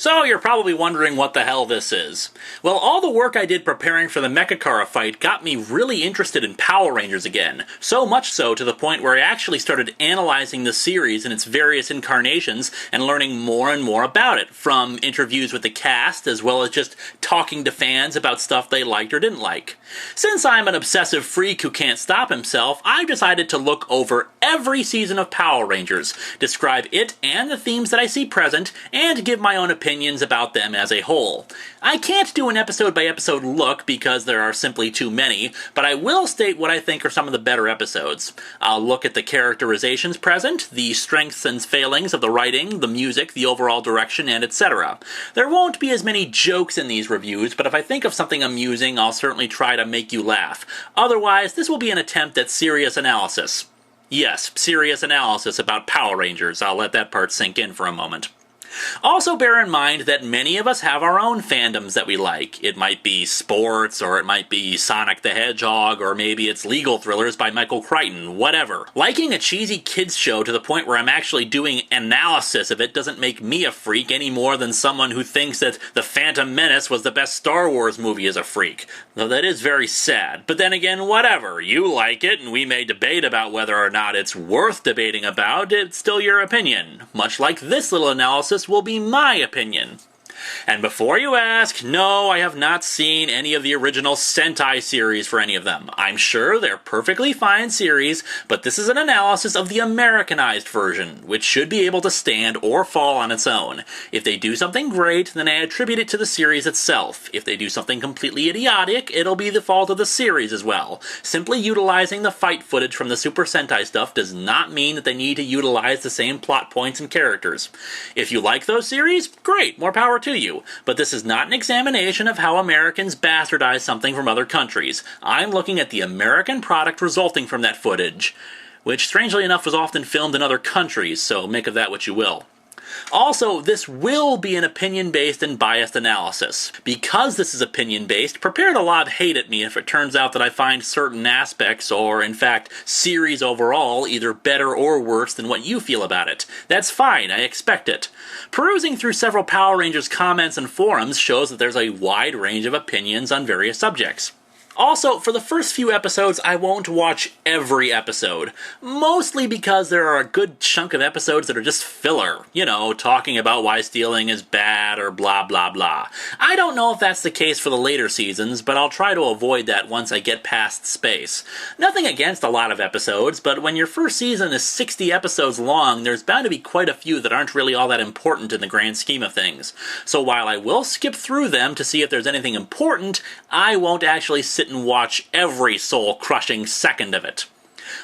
So you're probably wondering what the hell this is. Well, all the work I did preparing for the Linkara fight got me really interested in Power Rangers again, so much so to the point where I actually started analyzing the series in its various incarnations and learning more and more about it, from interviews with the cast as well as just talking to fans about stuff they liked or didn't like. Since I'm an obsessive freak who can't stop himself, I've decided to look over every season of Power Rangers, describe it and the themes that I see present, and give my own opinions about them as a whole. I can't do an episode-by-episode look because there are simply too many, but I will state what I think are some of the better episodes. I'll look at the characterizations present, the strengths and failings of the writing, the music, the overall direction, and etc. There won't be as many jokes in these reviews, but if I think of something amusing, I'll certainly try to make you laugh. Otherwise, this will be an attempt at serious analysis. Yes, serious analysis about Power Rangers. I'll let that part sink in for a moment. Also bear in mind that many of us have our own fandoms that we like. It might be sports, or it might be Sonic the Hedgehog, or maybe it's legal thrillers by Michael Crichton, whatever. Liking a cheesy kids show to the point where I'm actually doing analysis of it doesn't make me a freak any more than someone who thinks that The Phantom Menace was the best Star Wars movie is a freak. Though that is very sad. But then again, whatever. You like it, and we may debate about whether or not it's worth debating about. It's still your opinion. Much like this little analysis will be my opinion. And before you ask, no, I have not seen any of the original Sentai series for any of them. I'm sure they're perfectly fine series, but this is an analysis of the Americanized version, which should be able to stand or fall on its own. If they do something great, then I attribute it to the series itself. If they do something completely idiotic, it'll be the fault of the series as well. Simply utilizing the fight footage from the Super Sentai stuff does not mean that they need to utilize the same plot points and characters. If you like those series, great, more power to you, but this is not an examination of how Americans bastardize something from other countries. I'm looking at the American product resulting from that footage, which strangely enough was often filmed in other countries, so make of that what you will. Also, this will be an opinion-based and biased analysis. Because this is opinion-based, prepare to lob hate at me if it turns out that I find certain aspects, or in fact, series overall, either better or worse than what you feel about it. That's fine, I expect it. Perusing through several Power Rangers comments and forums shows that there's a wide range of opinions on various subjects. Also, for the first few episodes, I won't watch every episode. Mostly because there are a good chunk of episodes that are just filler. You know, talking about why stealing is bad or blah blah blah. I don't know if that's the case for the later seasons, but I'll try to avoid that once I get past Space. Nothing against a lot of episodes, but when your first season is 60 episodes long, there's bound to be quite a few that aren't really all that important in the grand scheme of things. So while I will skip through them to see if there's anything important, I won't actually sit and watch every soul-crushing second of it.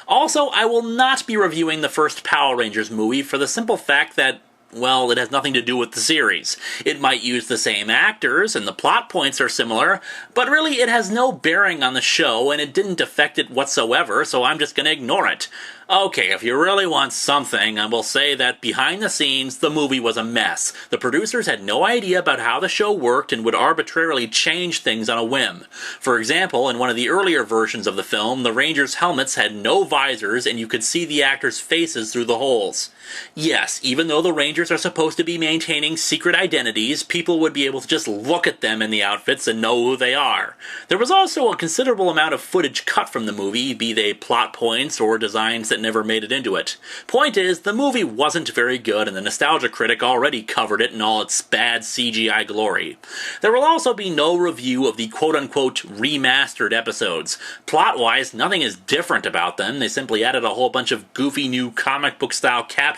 Also, I will not be reviewing the first Power Rangers movie for the simple fact that, well, it has nothing to do with the series. It might use the same actors, and the plot points are similar, but really it has no bearing on the show, and it didn't affect it whatsoever, so I'm just gonna ignore it. Okay, if you really want something, I will say that behind the scenes, the movie was a mess. The producers had no idea about how the show worked and would arbitrarily change things on a whim. For example, in one of the earlier versions of the film, the Rangers' helmets had no visors and you could see the actors' faces through the holes. Yes, even though the Rangers are supposed to be maintaining secret identities, people would be able to just look at them in the outfits and know who they are. There was also a considerable amount of footage cut from the movie, be they plot points or designs that never made it into it. Point is, the movie wasn't very good and the Nostalgia Critic already covered it in all its bad CGI glory. There will also be no review of the quote-unquote remastered episodes. Plot-wise, nothing is different about them. They simply added a whole bunch of goofy new comic book style captions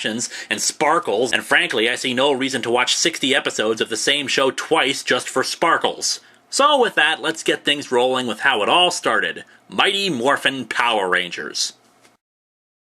and sparkles, and frankly, I see no reason to watch 60 episodes of the same show twice just for sparkles. So with that, let's get things rolling with how it all started. Mighty Morphin Power Rangers.